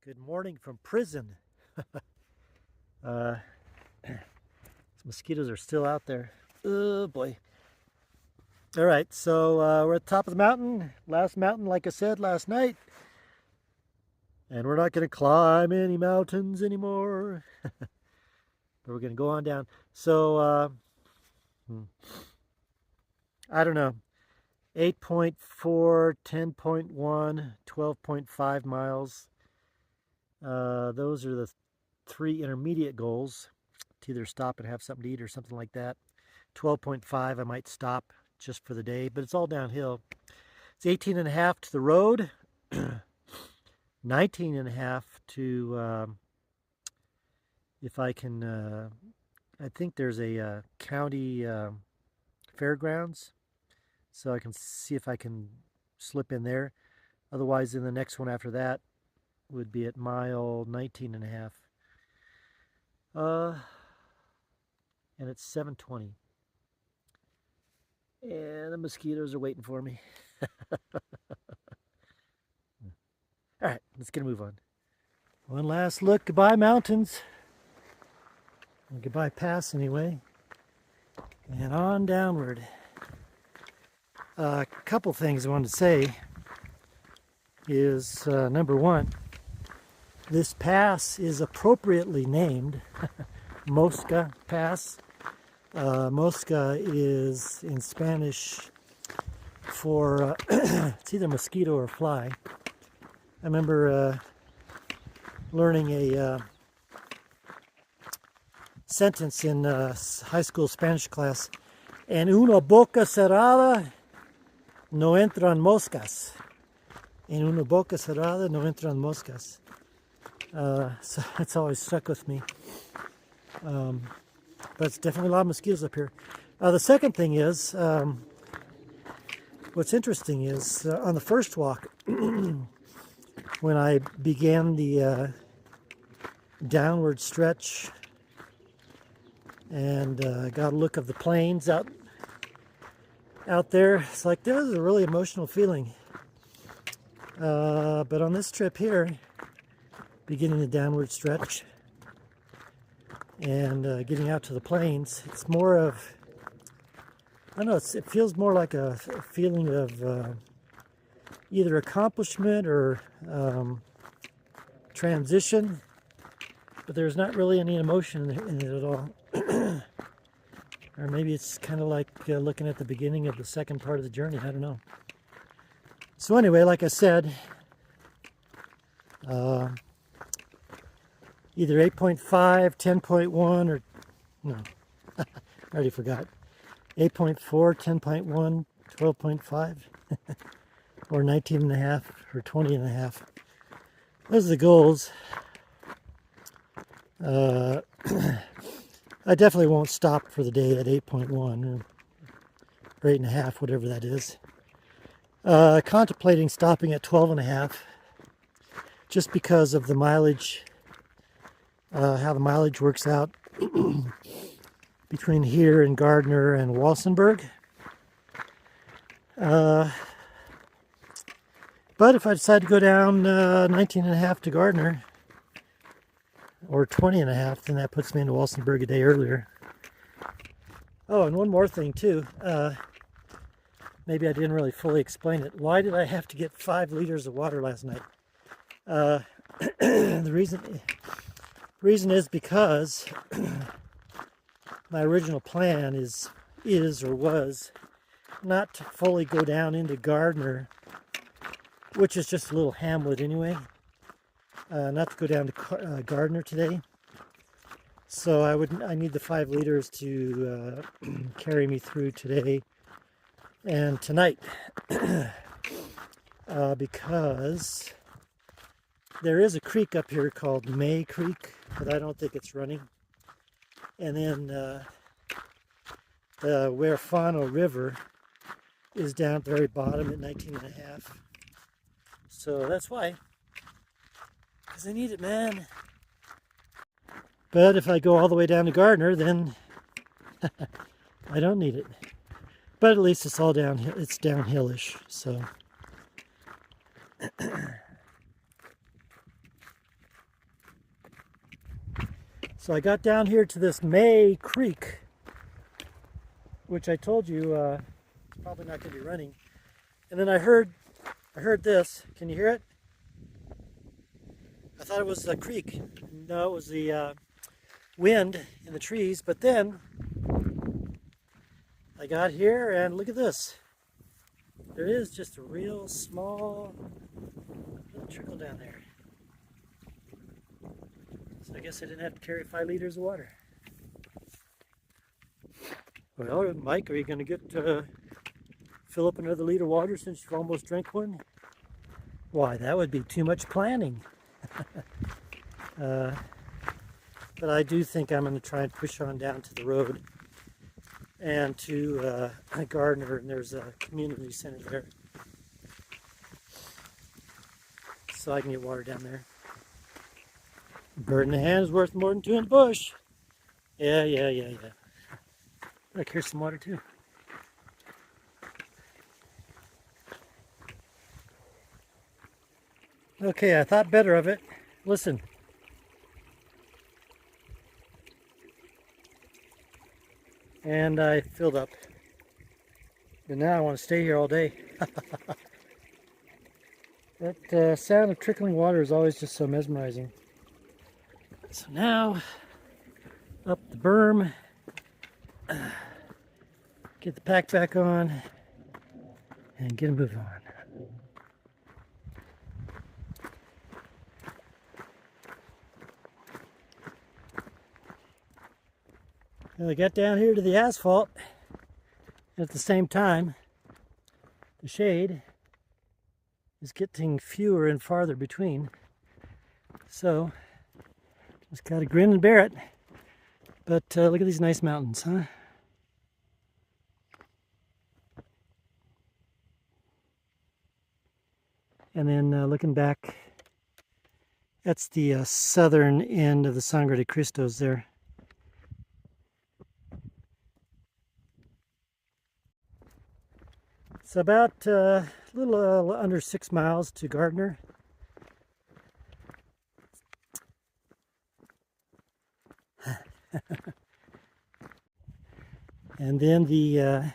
Good morning from prison. uh, Mosquitoes are still out there. Oh boy. All right, so we're at the top of the mountain. Last mountain, like I said last night. And we're not going to climb any mountains anymore. But we're going to go on down. So, I don't know. 8.4, 10.1, 12.5 miles. Those are the three intermediate goals, to either stop and have something to eat or something like that. 12.5, I might stop just for the day, but it's all downhill. It's 18 and a half to the road, 19 and a half to, if I can, I think there's a county fairgrounds, so I can see if I can slip in there. Otherwise, in the next one after that would be at mile 19 and a half. And it's 7:20. And the mosquitoes are waiting for me. All right, let's get a move on. One last look. Goodbye, mountains. Or goodbye, pass, anyway. And on downward. A couple things I wanted to say is, number one, this pass is appropriately named Mosca Pass. Mosca is in Spanish for, it's either mosquito or fly. I remember learning a sentence in high school Spanish class. En una boca cerrada no entran moscas. En una boca cerrada no entran moscas. So it's always stuck with me. But it's definitely a lot of mosquitoes up here. The second thing is, what's interesting is on the first walk, when I began the downward stretch and got a look of the plains out there, it's like there was a really emotional feeling. But on this trip here, beginning the downward stretch and getting out to the plains, it's more of, I don't know, it feels more like a feeling of either accomplishment or transition, but there's not really any emotion in it at all. Or maybe it's kind of like looking at the beginning of the second part of the journey. I don't know. So anyway, like I said, either 8.5, 10.1, or no, I already forgot. 8.4, 10.1, 12.5, or 19 and a half, or 20 and a half. Those are the goals. I definitely won't stop for the day at 8.1 or 8 and a half, whatever that is. Contemplating stopping at 12 and a half, just because of the mileage. How the mileage works out between here and Gardner and Walsenberg. But if I decide to go down 19 and a half to Gardner, or 20 and a half, then that puts me into Walsenberg a day earlier. Oh, and one more thing too. Maybe I didn't really fully explain it. Why did I have to get 5 liters of water last night? The reason is because my original plan is or was not to fully go down into Gardner, which is just a little hamlet anyway. Not to go down to Gardner today. So I need the 5 liters to carry me through today and tonight. Because there is a creek up here called May Creek, but I don't think it's running. And then the Huerfano River is down at the very bottom at 19 and a half. So that's why. Because I need it, man. But if I go all the way down to Gardner, then I don't need it. But at least it's all downhill. It's downhillish, so. So I got down here to this May Creek, which I told you it's probably not going to be running. And then I heard this. Can you hear it? I thought it was the creek. No, it was the wind in the trees. But then I got here and look at this. There is just a real small little trickle down there. So I guess I didn't have to carry 5 liters of water. Well, Mike, are you going to get fill up another liter of water since you've almost drank one? Why, that would be too much planning. But I do think I'm going to try and push on down to the road and to Gardner, and there's a community center there. So I can get water down there. A bird in the hand is worth more than 2 in the bush. Yeah. Look, here's some water too. Okay, I thought better of it. Listen. And I filled up. And now I want to stay here all day. That sound of trickling water is always just so mesmerizing. So now, up the berm, get the pack back on, and get a move on. Well, I got down here to the asphalt. At the same time, the shade is getting fewer and farther between. So, just gotta grin and bear it. But look at these nice mountains, huh? And then looking back, that's the southern end of the Sangre de Cristos there. It's about a little under 6 miles to Gardner. And then the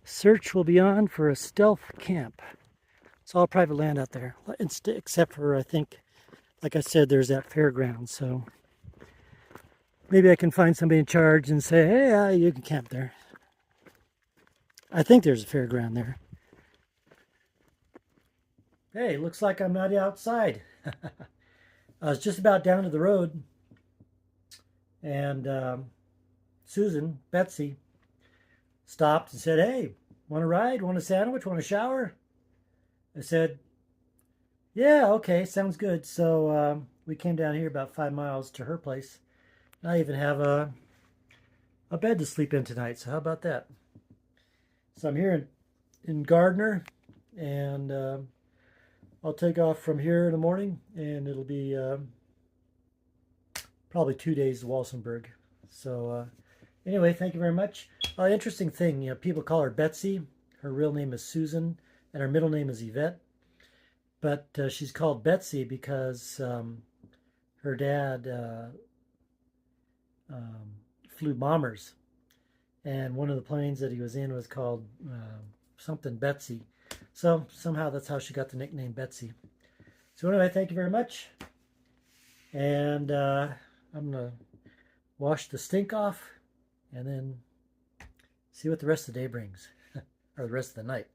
search will be on for a stealth camp. It's all private land out there, except for, I think, like I said, there's that fairground. So maybe I can find somebody in charge and say, hey, you can camp there. I think there's a fairground there. Hey, looks like I'm not outside. I was just about down to the road, and Susan, Betsy, stopped and said, hey, want a ride? Want a sandwich? Want a shower? I said, yeah, okay, sounds good. So we came down here about 5 miles to her place. I even have a bed to sleep in tonight, so how about that? So I'm here in Gardner, and I'll take off from here in the morning, and it'll be probably 2 days to Walsenberg. So anyway, thank you very much. Interesting thing, you know, people call her Betsy. Her real name is Susan, and her middle name is Yvette. But she's called Betsy because her dad flew bombers. And one of the planes that he was in was called something Betsy. So somehow that's how she got the nickname Betsy. So anyway, thank you very much. And I'm going to wash the stink off and then see what the rest of the day brings. Or the rest of the night.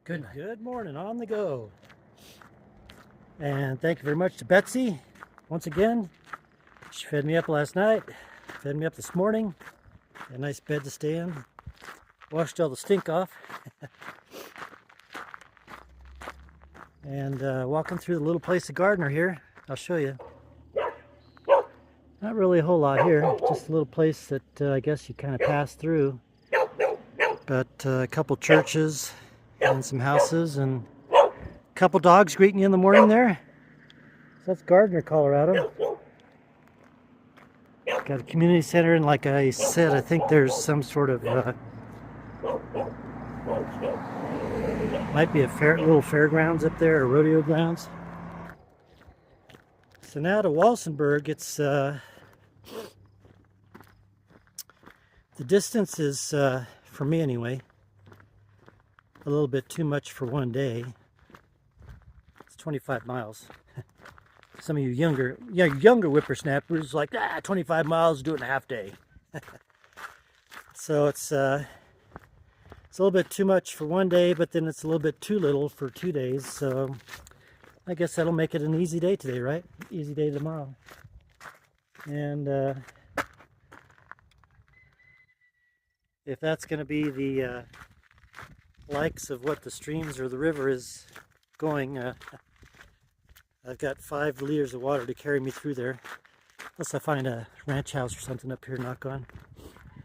Good night. Good morning, on the go. And thank you very much to Betsy. Once again, she fed me up last night. Fed me up this morning. A nice bed to stay in. Washed all the stink off. And walking through the little place of Gardner here. I'll show you. Not really a whole lot here. Just a little place that I guess you kind of pass through. But a couple churches and some houses and a couple dogs greeting you in the morning there. So that's Gardner, Colorado. Got a community center, and like I said, I think there's some sort of might be a little fairgrounds up there, or rodeo grounds. So now to Walsenberg, it's the distance is for me anyway a little bit too much for one day. It's 25 miles. Some of you younger whippersnappers like 25 miles, do it in a half day. So it's a little bit too much for one day, but then it's a little bit too little for 2 days. So I guess that'll make it an easy day today, right? Easy day tomorrow. And if that's going to be the likes of what the streams or the river is going, I've got 5 liters of water to carry me through there. Unless I find a ranch house or something up here to knock on.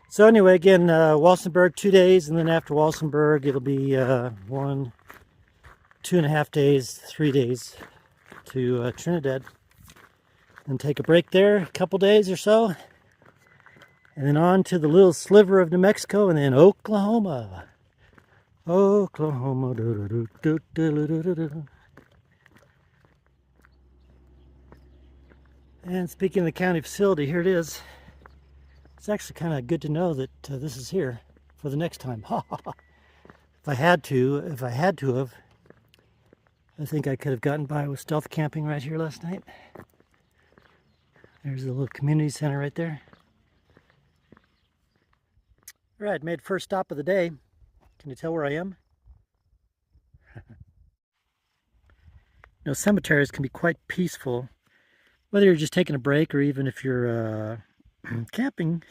So anyway, again, Walsenberg 2 days, and then after Walsenberg it'll be 1, 2.5 days, 3 days to Trinidad. And take a break there, a couple days or so. And then on to the little sliver of New Mexico, and then Oklahoma. Oklahoma. And speaking of the county facility, here it is. It's actually kind of good to know that this is here for the next time. If I had to have, I think I could have gotten by with stealth camping right here last night. There's a little community center right there. All right, made first stop of the day. Can you tell where I am? Cemeteries can be quite peaceful, whether you're just taking a break or even if you're camping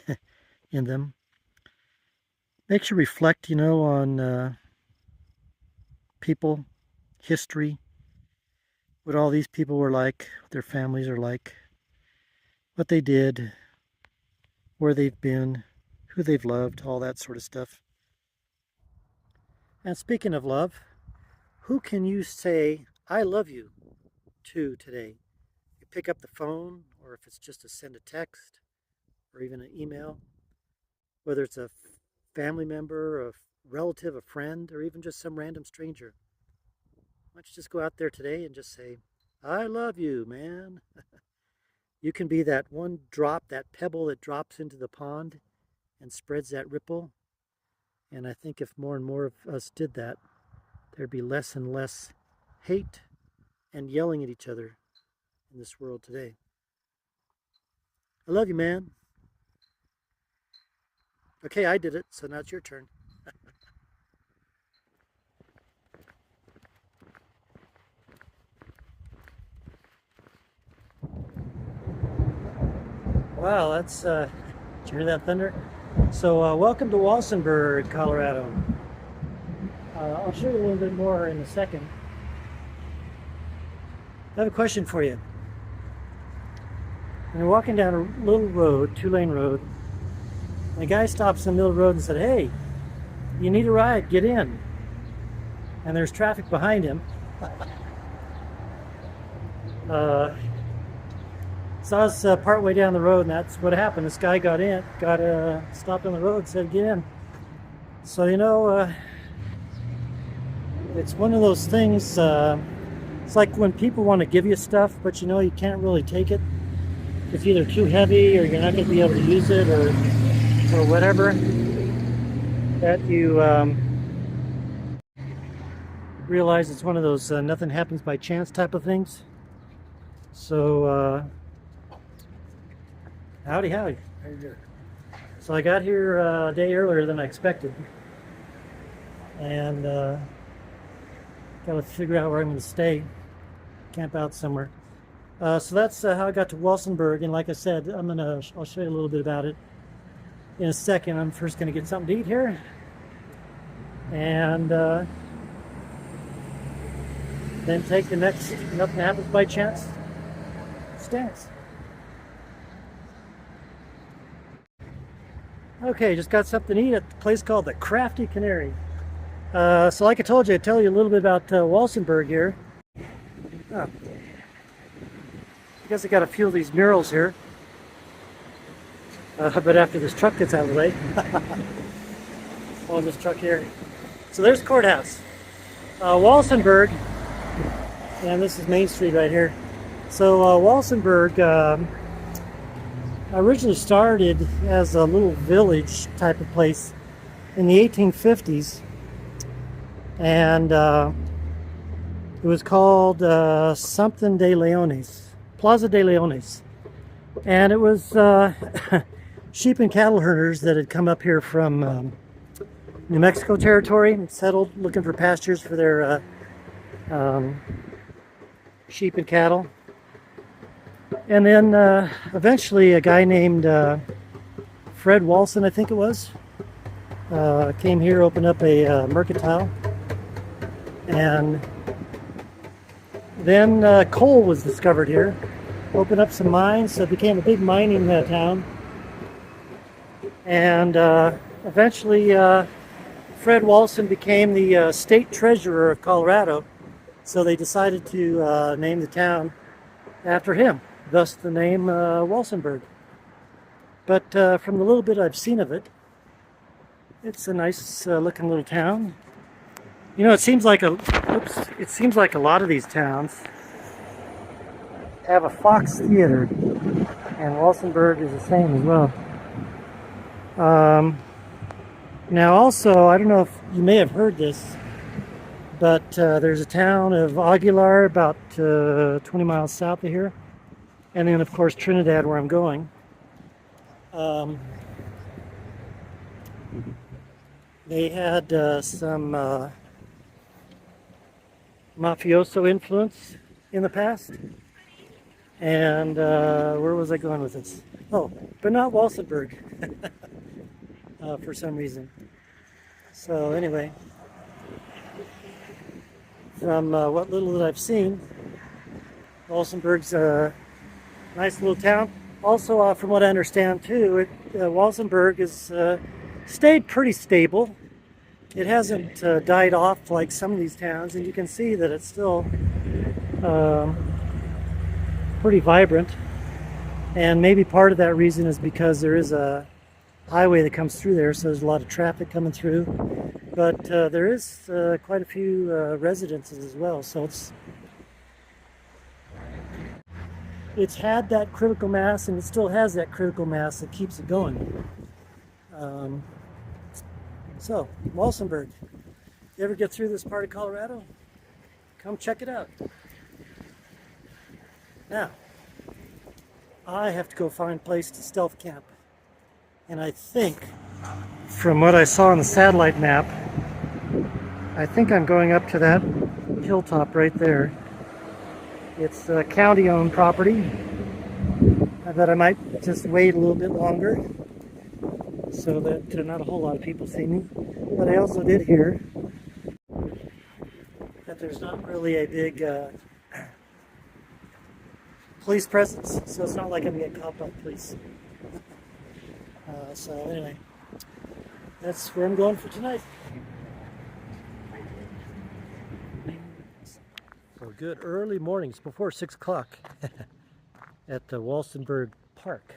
in them. Makes you reflect, on people, history, what all these people were like, what their families are like, what they did, where they've been, who they've loved, all that sort of stuff. And speaking of love, who can you say, I love you to today? You pick up the phone, or if it's just to send a text, or even an email, whether it's a family member, a relative, a friend, or even just some random stranger. Why don't you just go out there today and just say, I love you, man. You can be that one drop, that pebble that drops into the pond and spreads that ripple. And I think if more and more of us did that, there'd be less and less hate and yelling at each other in this world today. I love you, man. Okay, I did it, so now it's your turn. Wow, that's, did you hear that thunder? So welcome to Walsenberg, Colorado. I'll show you a little bit more in a second. I have a question for you. When you're walking down a little road, 2-lane road, and a guy stops in the middle of the road and said, hey, you need a ride, get in. And there's traffic behind him. So I was partway down the road, and that's what happened. This guy got stopped on the road and said, get in. So, it's one of those things, it's like when people want to give you stuff, but you can't really take it. It's either too heavy, or you're not going to be able to use it, or whatever, that you realize it's one of those nothing happens by chance type of things. So, howdy. So I got here a day earlier than I expected, and got to figure out where I'm going to stay, camp out somewhere. So that's how I got to Walsenberg, and like I said, I'll show you a little bit about it in a second. I'm first going to get something to eat here, and then take the next nothing happens by chance stance. Okay, just got something to eat at a place called the Crafty Canary. So like I told you, I'd tell you a little bit about Walsenberg here. Oh. I guess I got a few of these murals here. But after this truck gets out of the way. Oh, this truck here. So there's the courthouse. Walsenberg, and this is Main Street right here. So Walsenberg originally started as a little village type of place in the 1850s, and it was called something de Leones, Plaza de Leones, and it was sheep and cattle herders that had come up here from New Mexico territory and settled looking for pastures for their sheep and cattle. And then eventually a guy named Fred Walson, I think it was, came here, opened up a mercantile, and then coal was discovered here, opened up some mines, so it became a big mining town. And eventually Fred Walson became the state treasurer of Colorado, so they decided to name the town after him, thus the name Walsenberg. But from the little bit I've seen of it, it's a nice looking little town. You know, it seems like a lot of these towns have a Fox Theater, and Walsenberg is the same as well. Now also, I don't know if you may have heard this, but there's a town of Aguilar about 20 miles south of here, and then of course Trinidad, where I'm going. They had some mafioso influence in the past, and where was I going with this? Oh, but not Walsenberg for some reason. So anyway, from what little that I've seen, Walsenberg's a nice little town. Also, from what I understand too, Walsenberg has stayed pretty stable. It hasn't died off like some of these towns, and you can see that it's still pretty vibrant. And maybe part of that reason is because there is a highway that comes through there, so there's a lot of traffic coming through. But there is quite a few residences as well, so it's had that critical mass, and it still has that critical mass that keeps it going. So, Walsenberg, you ever get through this part of Colorado? Come check it out. Now, I have to go find a place to stealth camp. And I think, from what I saw on the satellite map, I think I'm going up to that hilltop right there. It's county-owned property. I bet I might just wait a little bit longer so that not a whole lot of people see me. But I also did hear that there's not really a big police presence, so it's not like I'm getting caught by the police. So anyway, that's where I'm going for tonight. So good early mornings before 6 o'clock at the Walsenberg Park.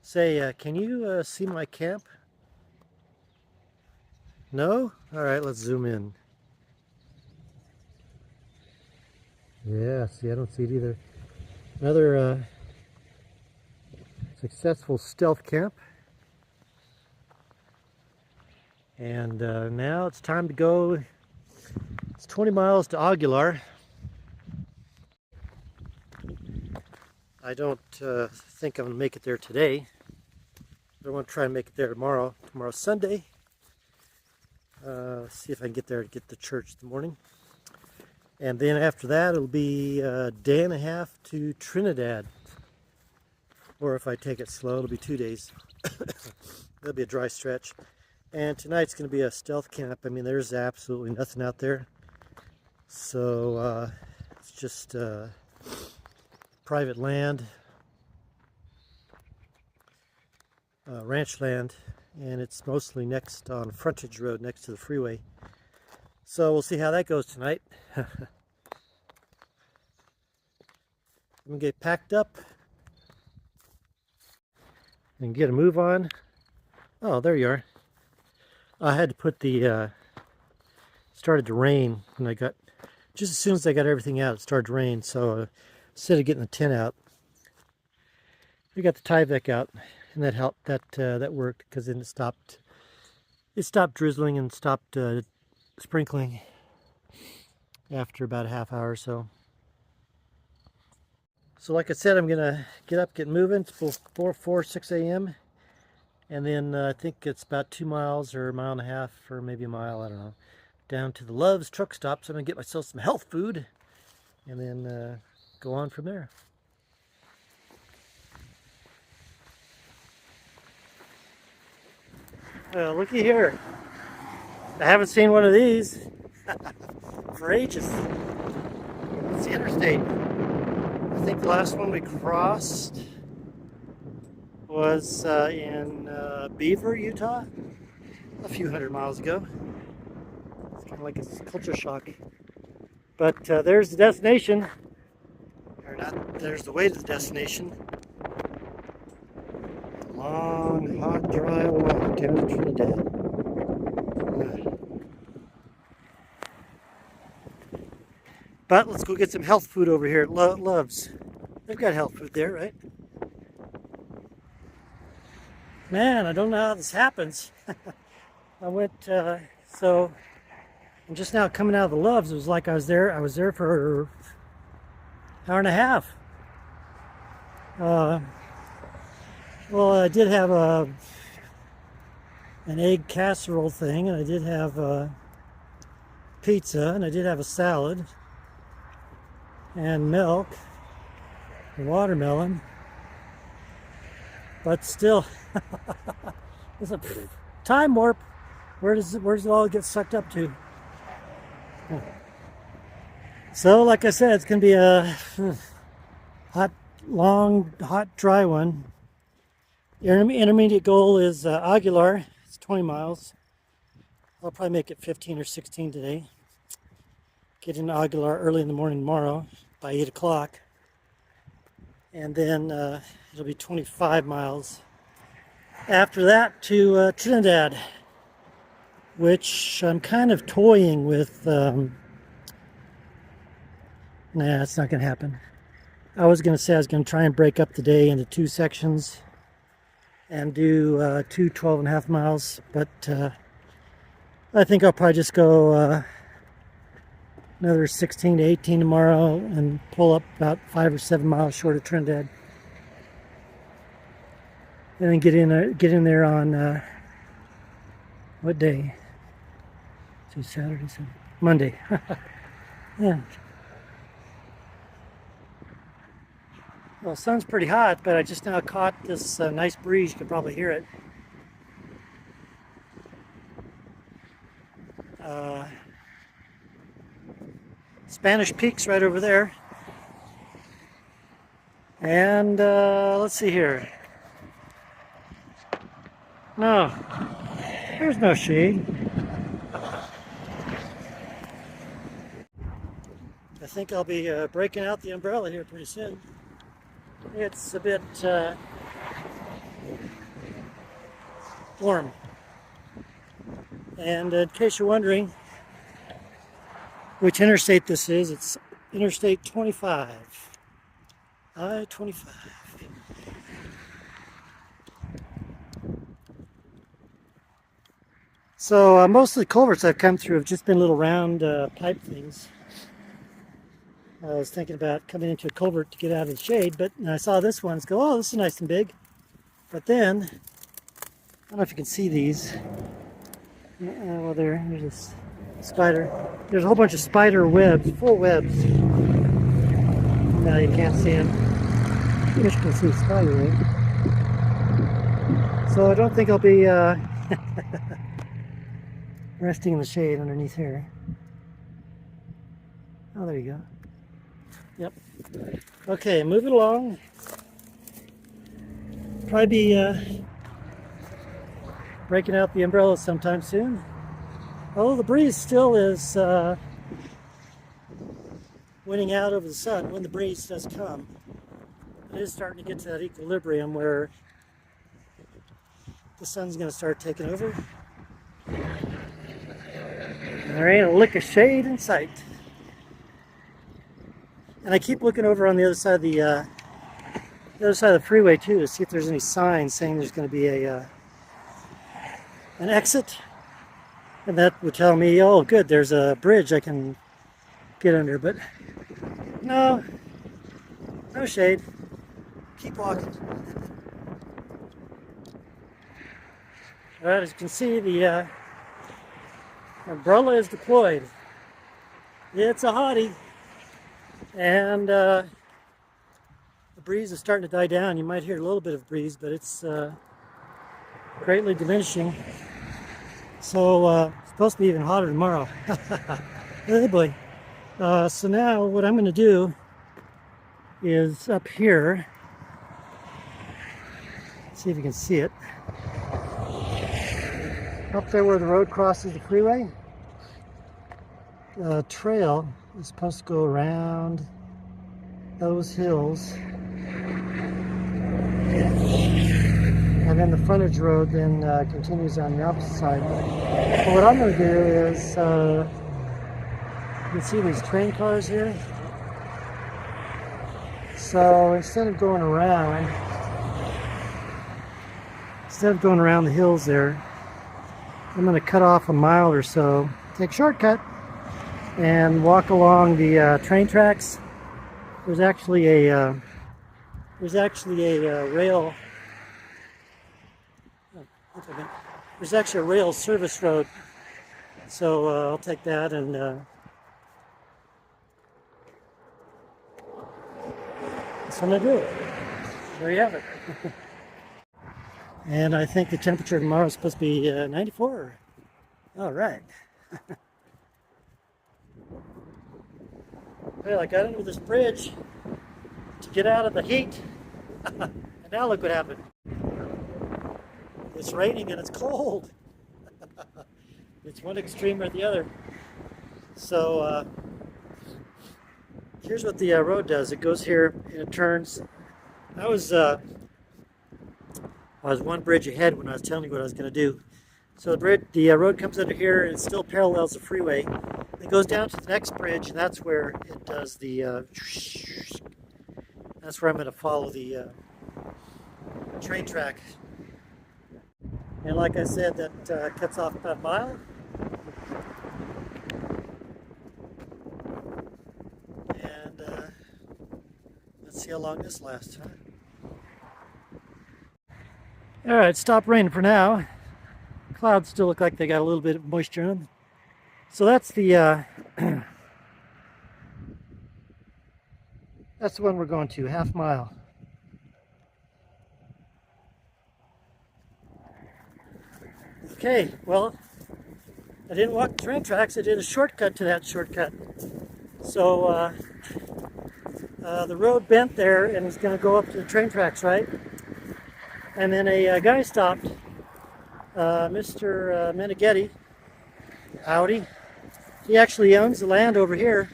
Say, can you see my camp? No? All right, let's zoom in. Yeah, see, I don't see it either. Another successful stealth camp. And now it's time to go. It's 20 miles to Aguilar. I don't think I'm going to make it there today. I want to try and make it there tomorrow. Tomorrow's Sunday. See if I can get there to get to church in the morning. And then after that, it'll be a day and a half to Trinidad. Or if I take it slow, it'll be 2 days. That'll be a dry stretch. And tonight's going to be a stealth camp. I mean, there's absolutely nothing out there. So it's just private land, ranch land, and it's mostly next on frontage road next to the freeway. So we'll see how that goes tonight. I'm going to get packed up and get a move on. Oh, there you are. I had to put the, started to rain when I got, just as soon as I got everything out, it started to rain. So instead of getting the tin out. We got the Tyvek out, and that helped. That worked, because then it stopped drizzling and stopped sprinkling after about a half hour or so. So like I said, I'm gonna get up, get moving. It's 6 a.m. and then I think it's about 2 miles or a mile and a half, or maybe a mile, I don't know, down to the Love's truck stop. So I'm gonna get myself some health food and then go on from there. Looky here. I haven't seen one of these for ages. It's the interstate. I think the last one we crossed was in Beaver, Utah, a few hundred miles ago. It's kind of like a culture shock. But there's the destination. Or not, there's the way to the destination. Long, hot, dry walk down to Trinidad. But let's go get some health food over here at Love's. They've got health food there, right? Man, I don't know how this happens. I went, so I'm just now coming out of the Love's. It was like I was there for an hour and a half. Well, I did have an egg casserole thing, and I did have pizza, and I did have a salad, and milk, and watermelon. But still, it's a time warp. Where does it all get sucked up to? So, like I said, it's gonna be a long, hot, dry one. Intermediate goal is Aguilar. It's 20 miles. I'll probably make it 15 or 16 today. Get into Aguilar early in the morning tomorrow by 8 o'clock. And then it'll be 25 miles. After that to Trinidad, which I'm kind of toying with. Nah, it's not going to happen. I was going to say I was going to try and break up the day into 2 sections and do 2 12.5 miles, but I think I'll probably just go another 16 to 18 tomorrow and pull up about 5 or 7 miles short of Trinidad, and then get in there on what day? It's Saturday, Sunday, Monday. Yeah. Well, the sun's pretty hot, but I just now caught this nice breeze. You can probably hear it. Spanish Peak's right over there. And let's see here. No, there's no shade. I think I'll be breaking out the umbrella here pretty soon. It's a bit warm. And in case you're wondering which interstate this is, it's Interstate 25. I-25. So most of the culverts I've come through have just been little round pipe things. I was thinking about coming into a culvert to get out of the shade, but I saw this one. It's go, oh, this is nice and big. But then, I don't know if you can see these. Well, there's this spider. There's a whole bunch of spider webs, full webs. Now you can't see them. You can see the spider, right? So I don't think I'll be resting in the shade underneath here. Oh, there you go. Yep. Okay, moving along. Probably be breaking out the umbrella sometime soon. Although the breeze still is winning out over the sun when the breeze does come. It is starting to get to that equilibrium where the sun's going to start taking over. There ain't a lick of shade in sight. And I keep looking over on the other side of the freeway too, to see if there's any signs saying there's going to be an exit, and that would tell me, oh, good, there's a bridge I can get under. But no, no shade. Keep walking. All right, as you can see, the umbrella is deployed. It's a hottie, and the breeze is starting to die down. You might hear a little bit of breeze, but it's greatly diminishing. So it's supposed to be even hotter tomorrow. Oh boy. So now what I'm going to do is up here. See if you can see it. Up there where the road crosses the freeway, the trail is supposed to go around those hills. And then the frontage road then continues on the opposite side. But what I'm going to do is, you can see these train cars here. So instead of going around the hills there, I'm going to cut off a mile or so, take a shortcut, and walk along the train tracks. There's actually a rail. There's actually a rail service road, so I'll take that, and that's what I'm gonna do. There you have it. And I think the temperature tomorrow is supposed to be 94. All right. Well, I got under this bridge to get out of the heat, and now look what happened. It's raining and it's cold. It's one extreme or the other. So here's what the road does. It goes here and it turns. I was one bridge ahead when I was telling you what I was going to do. So the road comes under here and it still parallels the freeway. It goes down to the next bridge, and that's where it does the. That's where I'm going to follow the train track. And like I said, that cuts off about a mile. And let's see how long this lasts, huh? All right, stop raining for now. Clouds still look like they got a little bit of moisture in them. So that's the that's the one we're going to, half mile. Okay, well, I didn't walk the train tracks, I did a shortcut to that shortcut. So the road bent there and was going to go up to the train tracks, right? And then a guy stopped, Mr. Meneghetti. Howdy. He actually owns the land over here,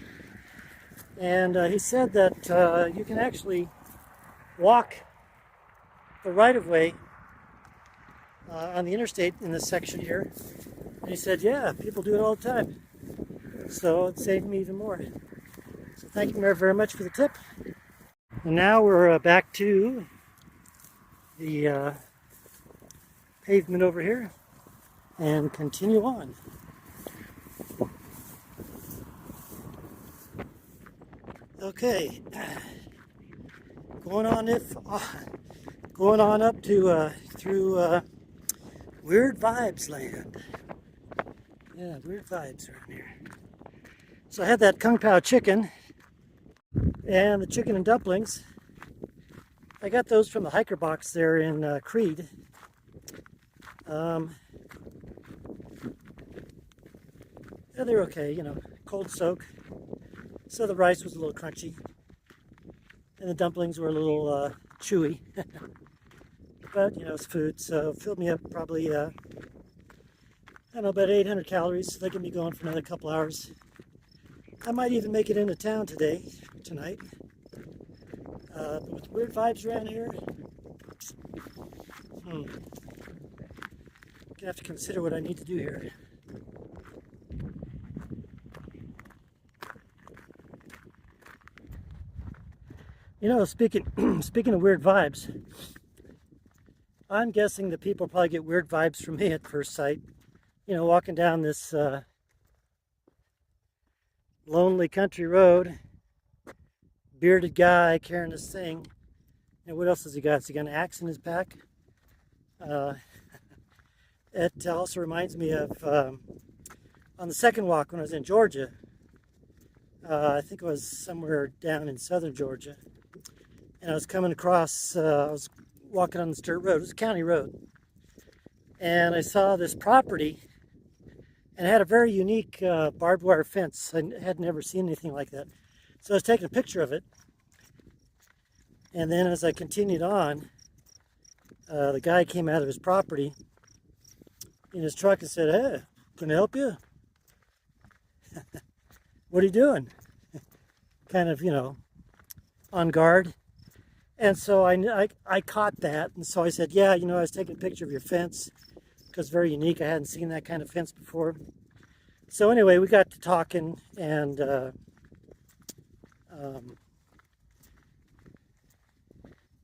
and he said that you can actually walk the right-of-way on the interstate in this section here. And he said, yeah, people do it all the time. So it saved me even more. So thank you very much for the tip. And now we're back to the pavement over here and continue on. Okay, going on up to through Weird Vibes land. Yeah, weird vibes around here. So I had that Kung Pao chicken and the chicken and dumplings. I got those from the hiker box there in Creed. Yeah, they're okay, you know, cold soak. So the rice was a little crunchy, and the dumplings were a little chewy. But, you know, it's food, so it filled me up probably, I don't know, about 800 calories. So they can be going for another couple hours. I might even make it into town tonight. But with weird vibes around here, gonna have to consider what I need to do here. You know, speaking of weird vibes, I'm guessing that people probably get weird vibes from me at first sight. You know, walking down this lonely country road, bearded guy carrying this thing. And what else has he got? Has he got an axe in his back? Uh, it also reminds me of on the second walk when I was in Georgia. I think it was somewhere down in southern Georgia. And I was coming across, I was walking on this dirt road. It was a county road. And I saw this property and it had a very unique barbed wire fence. I had never seen anything like that. So I was taking a picture of it. And then as I continued on, the guy came out of his property in his truck and said, "Hey, can I help you? What are you doing?" Kind of, you know, on guard. And so I caught that. And so I said, "Yeah, you know, I was taking a picture of your fence because it's very unique. I hadn't seen that kind of fence before." So anyway, we got to talking, and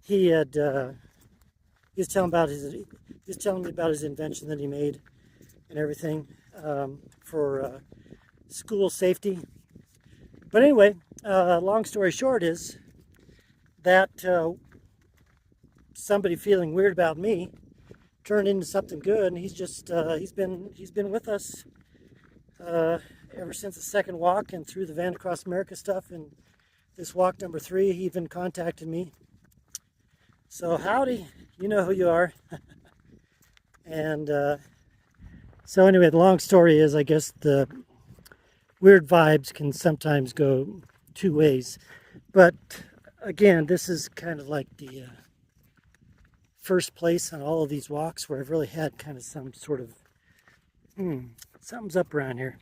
he was telling me about his invention that he made and everything for school safety. But anyway, long story short is that somebody feeling weird about me turned into something good, and he's been with us ever since the second walk and through the Van Across America stuff, and this walk number 3, he even contacted me. So howdy, you know who you are. And so anyway, the long story is, I guess the weird vibes can sometimes go two ways. But again, this is kind of like the first place on all of these walks where I've really had kind of some sort of, something's up around here.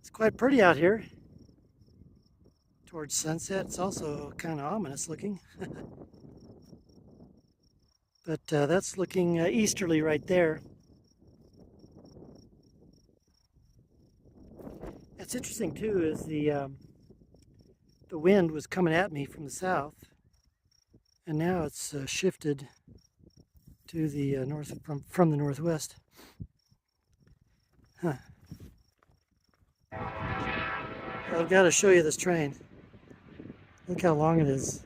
It's quite pretty out here towards sunset. It's also kind of ominous looking. But that's looking easterly right there. What's interesting too is the wind was coming at me from the south, and now it's shifted to the north from the northwest. Huh. I've got to show you this train. Look how long it is.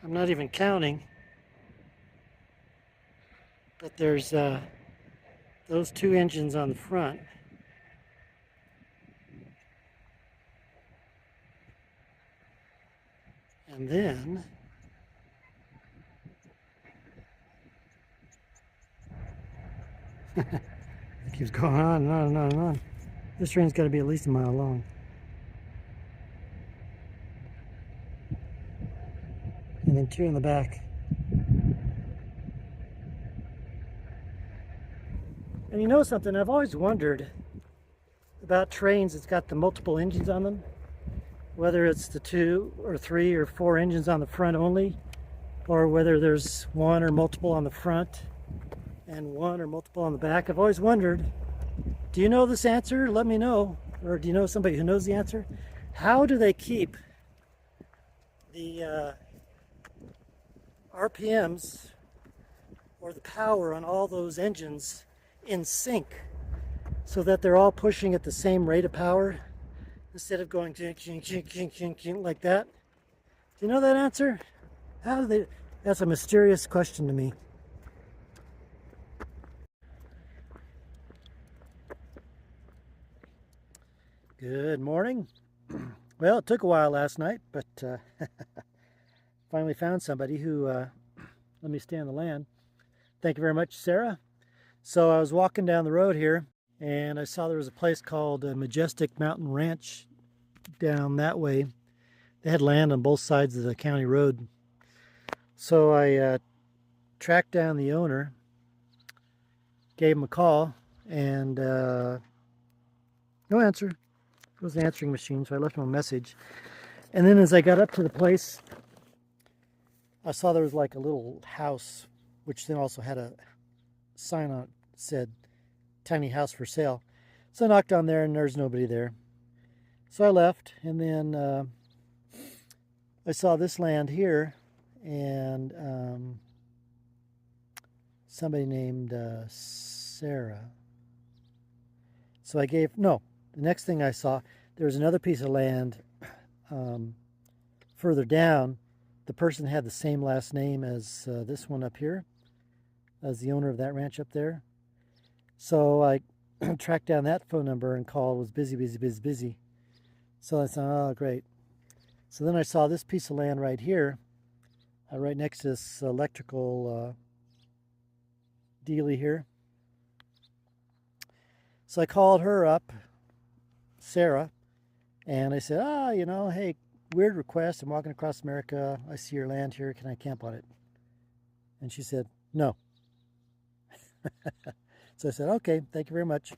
I'm not even counting, but there's those 2 engines on the front. And then it keeps going on and on and on and on. This train's got to be at least a mile long. And then 2 in the back. And you know something, I've always wondered about trains that's got the multiple engines on them, whether it's the 2 or 3 or 4 engines on the front only, or whether there's 1 or multiple on the front and 1 or multiple on the back. I've always wondered, do you know this answer? Let me know. Or do you know somebody who knows the answer? How do they keep the RPMs or the power on all those engines in sync so that they're all pushing at the same rate of power instead of going like that? Do you know that answer? How do they? That's a mysterious question to me. Good morning. Well, it took a while last night, but finally found somebody who let me stay on the land. Thank you very much, Sarah. So I was walking down the road here, and I saw there was a place called Majestic Mountain Ranch down that way. They had land on both sides of the county road. So I tracked down the owner, gave him a call, and no answer. It was an answering machine, so I left him a message. And then as I got up to the place, I saw there was like a little house, which then also had a sign on it that said, tiny house for sale. So I knocked on there and there's nobody there. So I left, and then I saw this land here, and somebody named Sarah. So I gave, no, the next thing I saw, there was another piece of land further down. The person had the same last name as this one up here, as the owner of that ranch up there. So I tracked down that phone number and called. It was busy, busy, busy, busy. So I thought, oh, great. So then I saw this piece of land right here, right next to this electrical dealie here. So I called her up, Sarah, and I said, you know, hey, weird request. I'm walking across America. I see your land here. Can I camp on it? And she said, no. So I said, okay, thank you very much.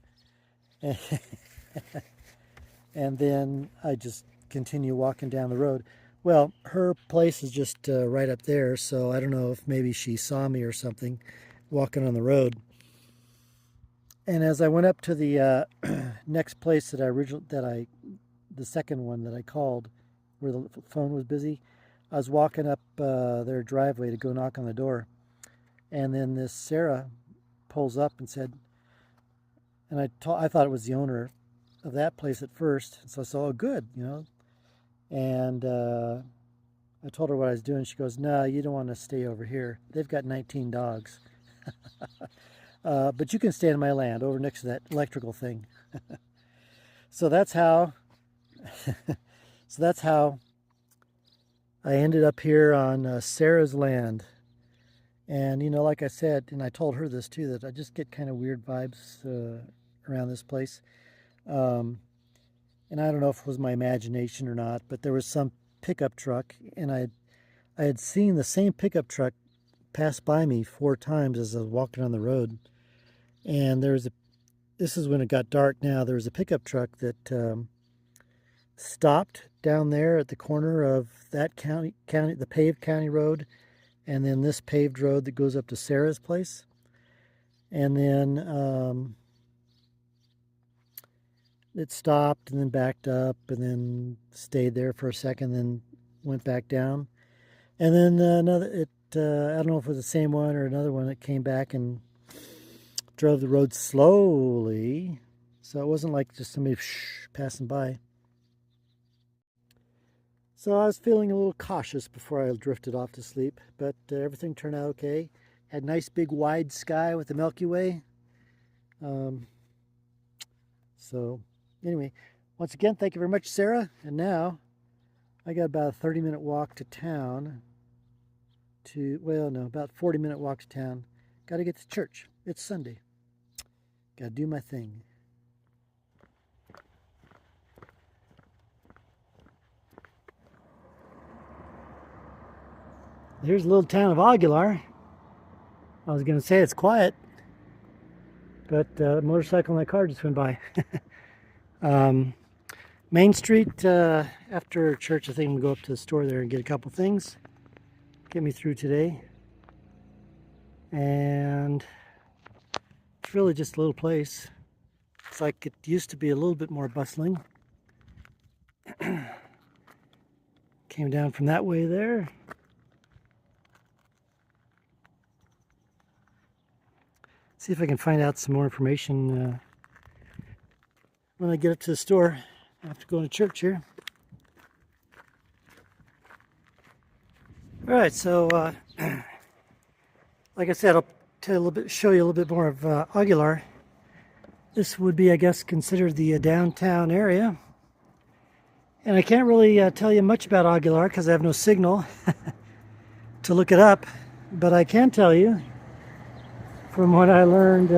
And then I just continue walking down the road. Well, her place is just right up there, so I don't know if maybe she saw me or something walking on the road. And as I went up to the next place that the second one that I called, where the phone was busy, I was walking up their driveway to go knock on the door, and then this Sarah pulls up and said, and I thought it was the owner of that place at first, so I said, oh, good, you know. And I told her what I was doing. She goes, no, you don't want to stay over here. They've got 19 dogs. But you can stay in my land over next to that electrical thing. So that's how I ended up here on Sarah's land. And, you know, like I said, and I told her this too, that I just get kind of weird vibes around this place. And I don't know if it was my imagination or not, but there was some pickup truck, and I had seen the same pickup truck pass by me 4 times as I was walking on the road. And this is when it got dark now, there was a pickup truck that stopped down there at the corner of that the paved county road, and then this paved road that goes up to Sarah's place. And then it stopped and then backed up and then stayed there for a second, then went back down. And then I don't know if it was the same one or another one that came back and drove the road slowly. So it wasn't like just somebody passing by. So I was feeling a little cautious before I drifted off to sleep, but everything turned out okay. Had nice big wide sky with the Milky Way. So anyway, once again, thank you very much, Sarah. And now I got about a 30-minute walk to town. About 40-minute walk to town. Got to get to church. It's Sunday. Got to do my thing. Here's the little town of Aguilar. I was going to say it's quiet, but a motorcycle and a car just went by. Main Street, after church, I think I'm going to go up to the store there and get a couple things. Get me through today. And it's really just a little place. It's like it used to be a little bit more bustling. Came down from that way there. See if I can find out some more information when I get up to the store after going to church here. All right, so like I said, I'll show you a little bit more of Aguilar. This would be, I guess, considered the downtown area. And I can't really tell you much about Aguilar because I have no signal to look it up. But I can tell you, from what I learned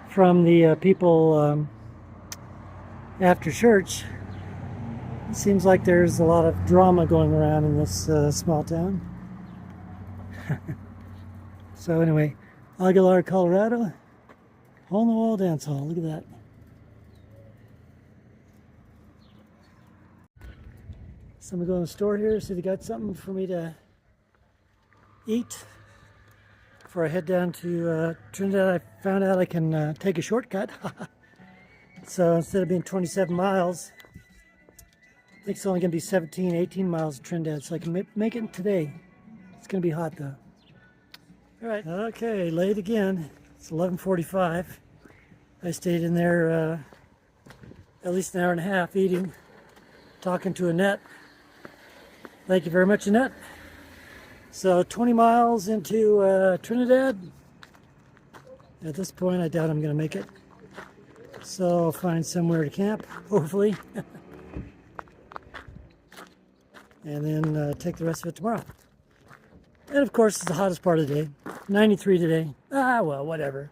from the people after church, it seems like there's a lot of drama going around in this small town. So anyway, Aguilar, Colorado, hole in the wall dance hall. Look at that. So I'm gonna go in the store here, see if they got something for me to eat before I head down to Trinidad. I found out I can take a shortcut. So instead of being 27 miles, I think it's only gonna be 17, 18 miles to Trinidad, so I can make it today. It's gonna be hot though. All right, okay, late again. It's 11:45. I stayed in there at least an hour and a half eating, talking to Annette. Thank you very much, Annette. So 20 miles into Trinidad. At this point, I doubt I'm going to make it. So I'll find somewhere to camp, hopefully. And then take the rest of it tomorrow. And of course, it's the hottest part of the day. 93 today. Ah, well, whatever.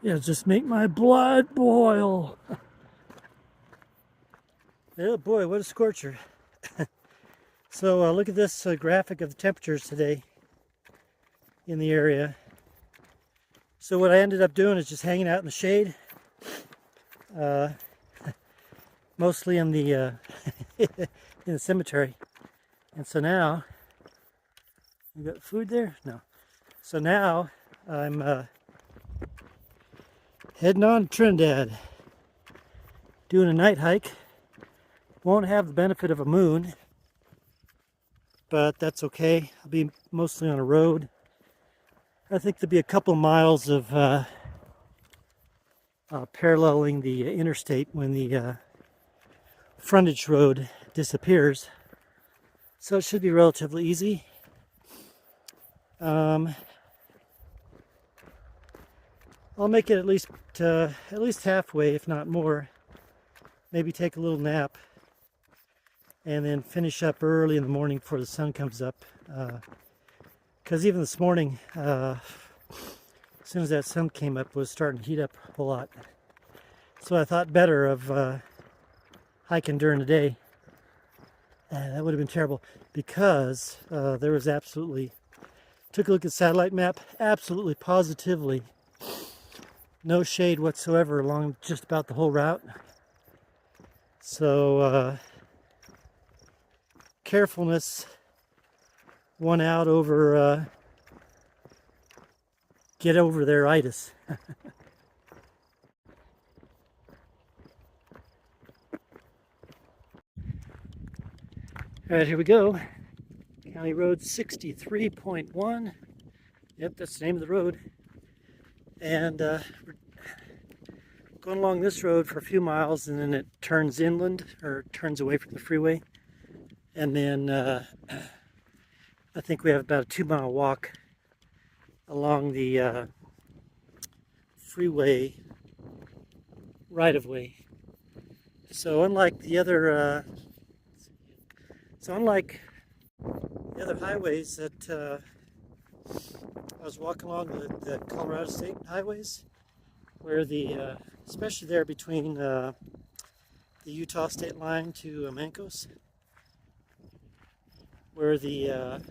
Yeah, just make my blood boil. Oh boy, what a scorcher. So look at this graphic of the temperatures today in the area. So what I ended up doing is just hanging out in the shade. Mostly in the in the cemetery. And so now, you got food there? No. So now I'm heading on to Trinidad, doing a night hike. Won't have the benefit of a moon, but that's okay. I'll be mostly on a road. I think there'll be a couple miles of paralleling the interstate when the frontage road disappears. So it should be relatively easy. I'll make it at least halfway, if not more. Maybe take a little nap, and then finish up early in the morning before the sun comes up. Because even this morning, as soon as that sun came up, it was starting to heat up a whole lot. So I thought better of hiking during the day. That would have been terrible, because there was absolutely, took a look at the satellite map, absolutely positively no shade whatsoever along just about the whole route. So carefulness won out over get over there itis. All right, here we go. County Road 63.1. Yep, that's the name of the road. And we're going along this road for a few miles, and then it turns inland, or turns away from the freeway. And then I think we have about a 2-mile walk along the freeway right-of-way. So unlike the other highways that I was walking along the Colorado State highways, where especially there between the Utah state line to Mancos, where the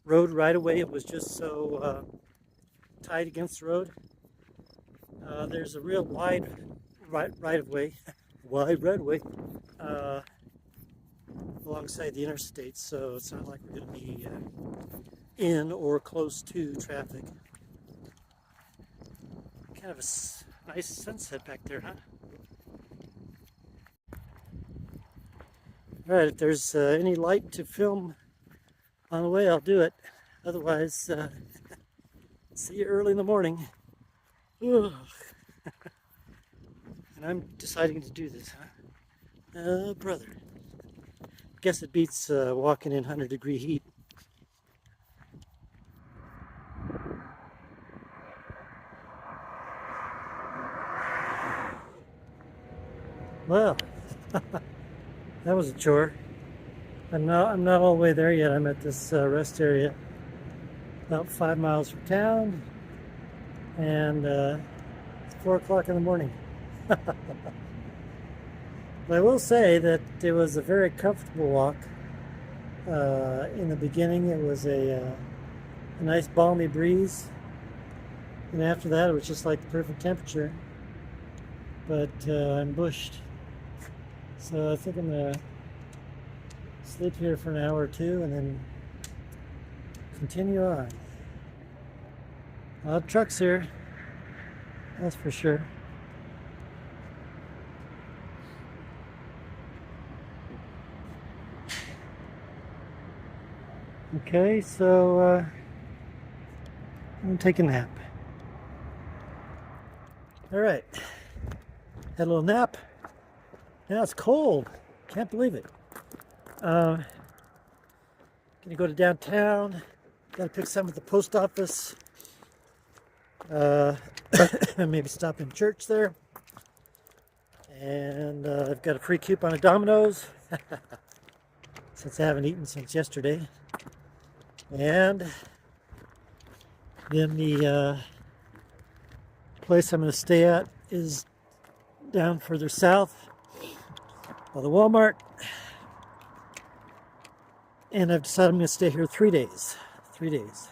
road right-of-way was just so tight against the road. There's a real wide right-of-way, wide right-of-way, alongside the interstate, so it's not like we're going to be in or close to traffic. Kind of a nice sunset back there, huh? Alright, if there's any light to film on the way, I'll do it. Otherwise, see you early in the morning. And I'm deciding to do this, huh? Brother. Guess it beats walking in 100-degree heat. Well, that was a chore. I'm not all the way there yet. I'm at this rest area, about 5 miles from town, and it's 4 o'clock in the morning. But I will say that it was a very comfortable walk. In the beginning, it was a nice balmy breeze, and after that, it was just like the perfect temperature. But I'm bushed. So I think I'm gonna sleep here for an hour or two and then continue on. A lot of trucks here, that's for sure. Okay, so I'm gonna take a nap. All right, had a little nap. Now it's cold. Can't believe it. Gonna go to downtown. Gotta pick something at the post office. Maybe stop in church there. And I've got a free coupon at Domino's since I haven't eaten since yesterday. And then the place I'm going to stay at is down further south by the Walmart. And I've decided I'm going to stay here 3 days. 3 days.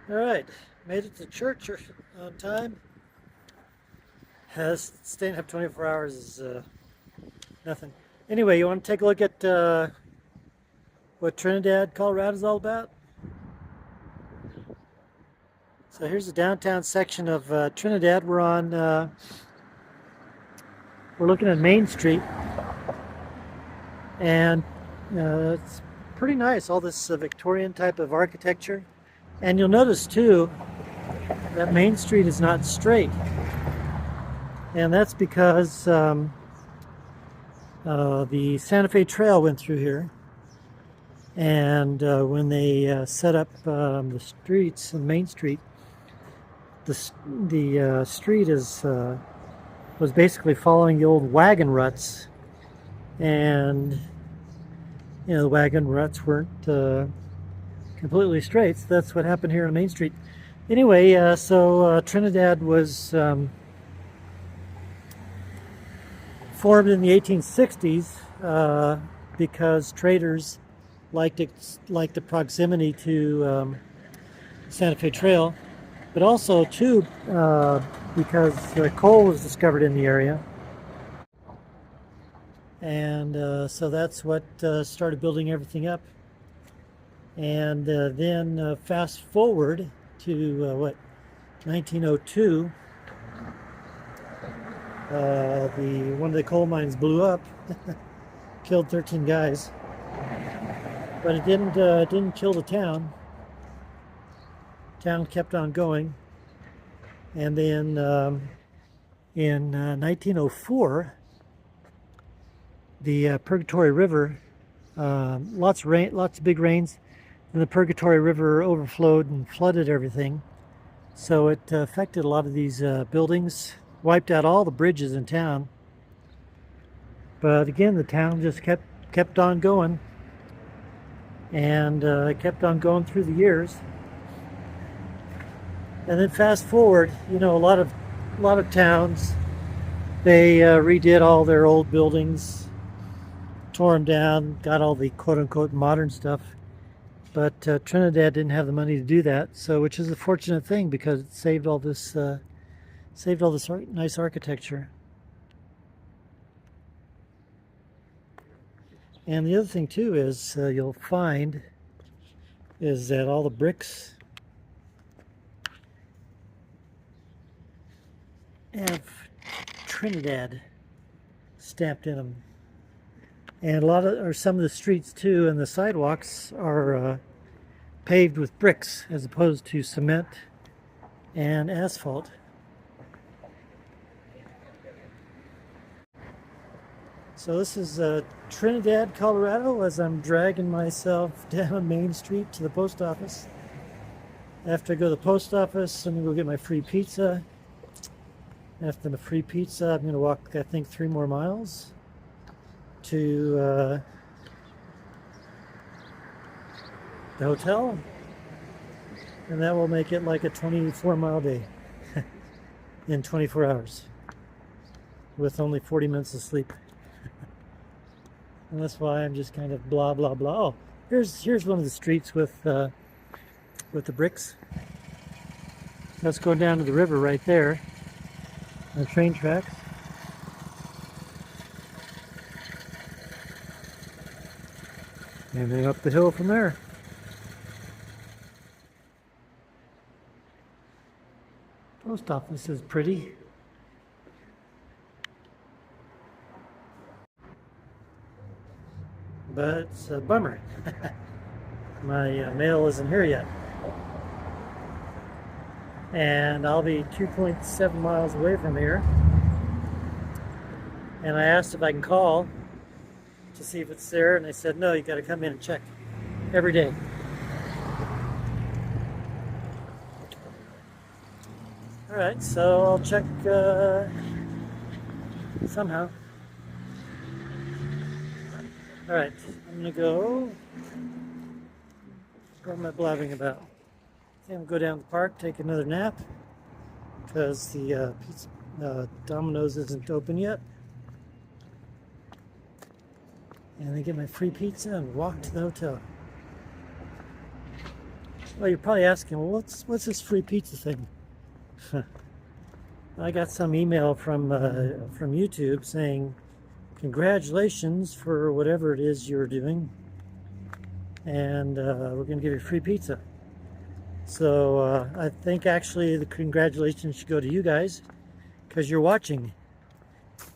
All right, made it to church on time. Staying up 24 hours is nothing. Anyway, you want to take a look at what Trinidad, Colorado is all about? So here's the downtown section of Trinidad. We're looking at Main Street, and it's pretty nice. All this Victorian type of architecture, and you'll notice too that Main Street is not straight, and that's because the Santa Fe Trail went through here. And when they set up the streets in Main Street, the street was basically following the old wagon ruts, and the wagon ruts weren't completely straight. So that's what happened here on Main Street. Anyway, so Trinidad was formed in the 1860s because traders liked the proximity to Santa Fe Trail, but also too because coal was discovered in the area, and so that's what started building everything up. And then fast forward to 1902, one of the coal mines blew up, killed 13 guys. But it didn't kill the town. Town kept on going, and then in 1904, the Purgatory River, lots of big rains, and the Purgatory River overflowed and flooded everything. So it affected a lot of these buildings, wiped out all the bridges in town. But again, the town just kept on going. And kept on going through the years. And then fast forward, a lot of towns, they redid all their old buildings, tore them down, got all the quote-unquote modern stuff. But Trinidad didn't have the money to do that, so which is a fortunate thing because it saved all this nice architecture. And the other thing too is you'll find is that all the bricks have Trinidad stamped in them, and some of the streets too, and the sidewalks are paved with bricks as opposed to cement and asphalt. So this is Trinidad, Colorado, as I'm dragging myself down Main Street to the post office. After I go to the post office, I'm going to go get my free pizza. After the free pizza, I'm going to walk, I think, 3 more miles to the hotel. And that will make it like a 24-mile day in 24 hours with only 40 minutes of sleep. And that's why I'm just kind of blah blah blah. Oh, here's one of the streets with the bricks. Let's go down to the river right there. The train tracks. And then up the hill from there. Post office is pretty. But it's a bummer. My mail isn't here yet. And I'll be 2.7 miles away from here. And I asked if I can call to see if it's there, and they said, no, you got to come in and check every day. All right, so I'll check somehow. All right, I'm gonna go. What am I blabbing about? I think I'm gonna go down to the park, take another nap, because the Domino's isn't open yet. And then get my free pizza and walk to the hotel. Well, you're probably asking, well, what's this free pizza thing? I got some email from YouTube saying, congratulations for whatever it is you're doing, and we're going to give you free pizza. So I think actually the congratulations should go to you guys, because you're watching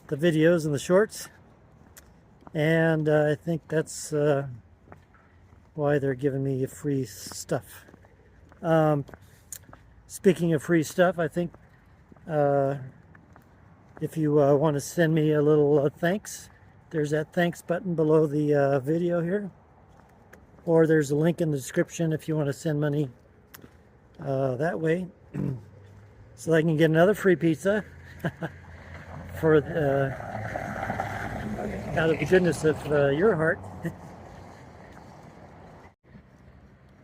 the videos and the shorts. And I think that's why they're giving me free stuff. Speaking of free stuff, I think if you want to send me a little thanks, there's that thanks button below the video here. Or there's a link in the description if you want to send money that way. So I can get another free pizza for out of the goodness of your heart.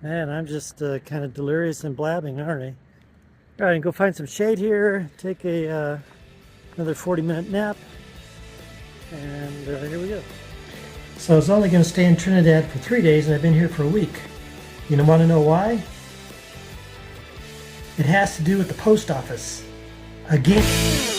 Man, I'm just kind of delirious and blabbing, aren't I? All right, go find some shade here, take a another 40-minute nap, and here we go. So I was only going to stay in Trinidad for 3 days, and I've been here for a week. You want to know why? It has to do with the post office. Again.